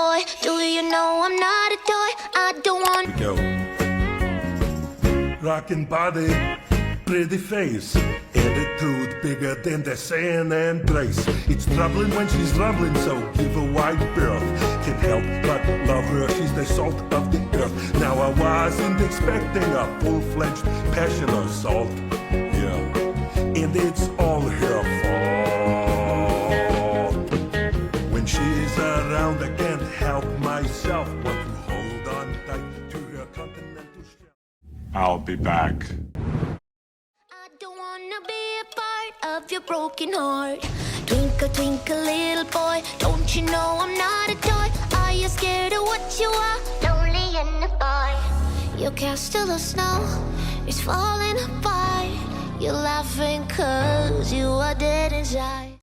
boy. Do you know I'm not a toy? I don't want. Go. Rockin' body, pretty face, attitude bigger than the sand and grace. It's troubling when she's rumbling, so give her wide berth. Can't help but love her, she's the salt of the earth. Now I wasn't expecting a full-fledged passion assault. Yeah, and it's all her fault. When she's around, I can't help myself but to hold on tight to her continental strength. I'll be back. I don't wanna be a part of your broken heart. Twinkle, twinkle, little boy, don't you know I'm not a toy? Are you scared of what you are? Lonely in the boy. Your castle of snow is falling apart. You're laughing 'cause you are dead inside.